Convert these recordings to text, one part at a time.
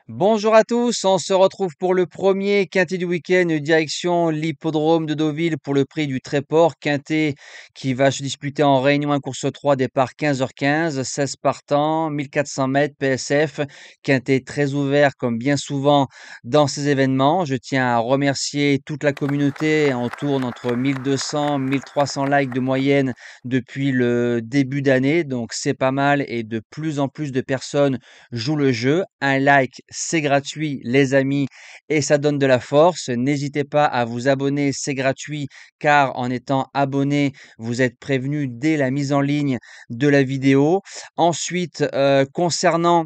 Bonjour à tous, on se retrouve pour le premier quintet du week-end, direction l'hippodrome de Deauville pour le prix du Tréport. Quintet qui va se disputer en Réunion 1 course 3, départ 15h15, 16 partants, 1400 mètres PSF. Quintet très ouvert comme bien souvent dans ces événements. Je tiens à remercier toute la communauté. On tourne entre 1200, 1300 likes de moyenne depuis le début d'année, donc c'est pas mal et de plus en plus de personnes jouent le jeu. Un like, c'est gratuit, les amis, et ça donne de la force. N'hésitez pas à vous abonner, c'est gratuit, car en étant abonné, vous êtes prévenu dès la mise en ligne de la vidéo. Ensuite, concernant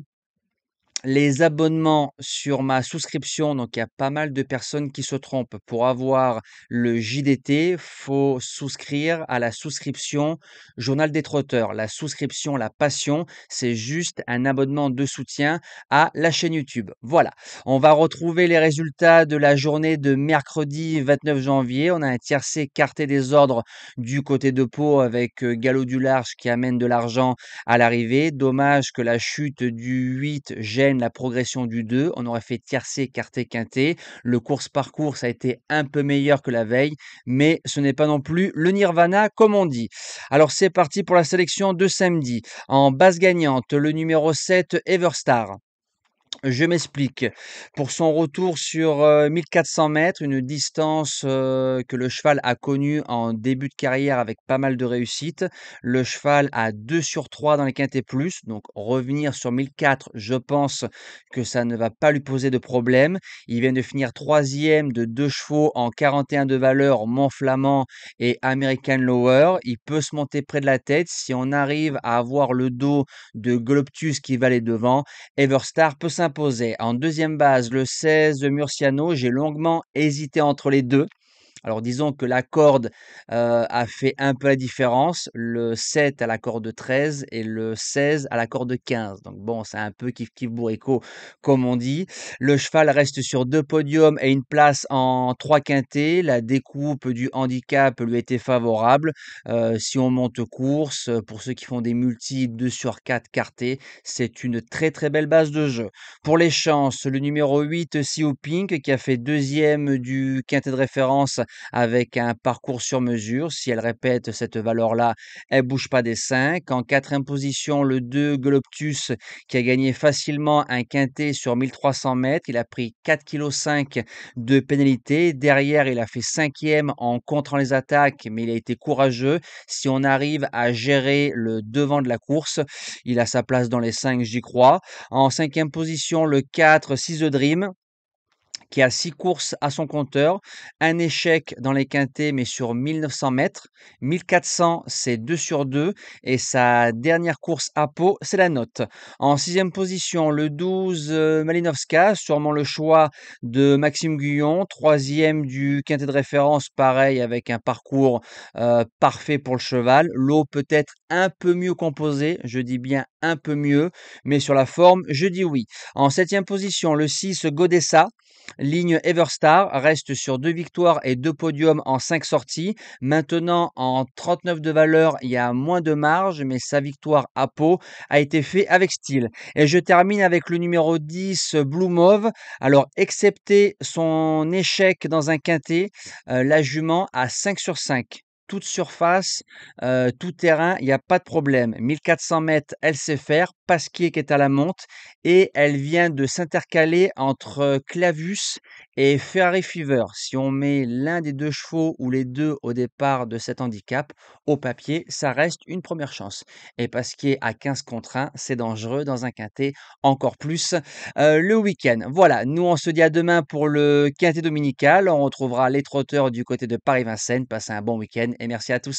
les abonnements sur ma souscription, donc il y a pas mal de personnes qui se trompent. Pour avoir le JDT, faut souscrire à la souscription Journal des Trotteurs. La souscription La Passion, c'est juste un abonnement de soutien à la chaîne YouTube. Voilà, on va retrouver les résultats de la journée de mercredi 29 janvier. On a un tiercé quarté des ordres du côté de Pau avec Galop du Large qui amène de l'argent à l'arrivée. Dommage que la chute du 8 gêne la progression du 2. On aurait fait tiercé, quarté, quinté. Le course par course a été un peu meilleur que la veille, mais ce n'est pas non plus le nirvana comme on dit. Alors c'est parti pour la sélection de samedi. En base gagnante, le numéro 7, Everstar. Je m'explique. Pour son retour sur 1400 mètres, une distance que le cheval a connue en début de carrière avec pas mal de réussite. Le cheval a 2 sur 3 dans les quintés plus, donc revenir sur 1004, je pense que ça ne va pas lui poser de problème. Il vient de finir troisième de 2 chevaux en 41 de valeur, Montflamand et American Lower. Il peut se monter près de la tête. Si on arrive à avoir le dos de Globtus qui va les devant, Everstar peut s'imposer. En deuxième base, le 16 Murciano. J'ai longuement hésité entre les deux. Alors disons que la corde a fait un peu la différence. Le 7 à la corde 13 et le 16 à la corde 15. Donc bon, c'est un peu kiff-kiff bourrico, comme on dit. Le cheval reste sur 2 podiums et une place en 3 quintés. La découpe du handicap lui était favorable. Si on monte course, pour ceux qui font des multis 2 sur 4 quartés, c'est une très très belle base de jeu. Pour les chances, le numéro 8, Siu Pink, qui a fait deuxième du quintet de référence avec un parcours sur mesure. Si elle répète cette valeur-là, elle bouge pas des 5. En quatrième position, le 2 Globtus qui a gagné facilement un quintet sur 1300 mètres. Il a pris 4,5 kg de pénalité. Derrière, il a fait cinquième en contrant les attaques, mais il a été courageux. Si on arrive à gérer le devant de la course, il a sa place dans les 5, j'y crois. En cinquième position, le 4 Six The Dream qui a 6 courses à son compteur, un échec dans les quintets, mais sur 1900 mètres. 1400, c'est 2 sur 2. Et sa dernière course à Pau, c'est la note. En sixième position, le 12 Malinovska, sûrement le choix de Maxime Guyon. Troisième du quintet de référence, pareil, avec un parcours parfait pour le cheval. L'eau peut-être un peu mieux composée, je dis bien un peu mieux, mais sur la forme, je dis oui. En septième position, le 6 Godessa. Ligne Everstar reste sur 2 victoires et 2 podiums en 5 sorties. Maintenant, en 39 de valeur, il y a moins de marge, mais sa victoire à Pau a été faite avec style. Et je termine avec le numéro 10, Blue Mauve. Alors, excepté son échec dans un quintet, la jument a 5 sur 5. Toute surface, tout terrain, il n'y a pas de problème. 1400 mètres, elle sait faire. Pasquier qui est à la monte et elle vient de s'intercaler entre Clavus et Ferrari Fever. Si on met l'un des 2 chevaux ou les 2 au départ de cet handicap, au papier, ça reste une première chance. Et Pasquier à 15 contre 1, c'est dangereux dans un quintet, encore plus le week-end. Voilà, nous on se dit à demain pour le quintet dominical. On retrouvera les trotteurs du côté de Paris-Vincennes. Passez un bon week-end et merci à tous.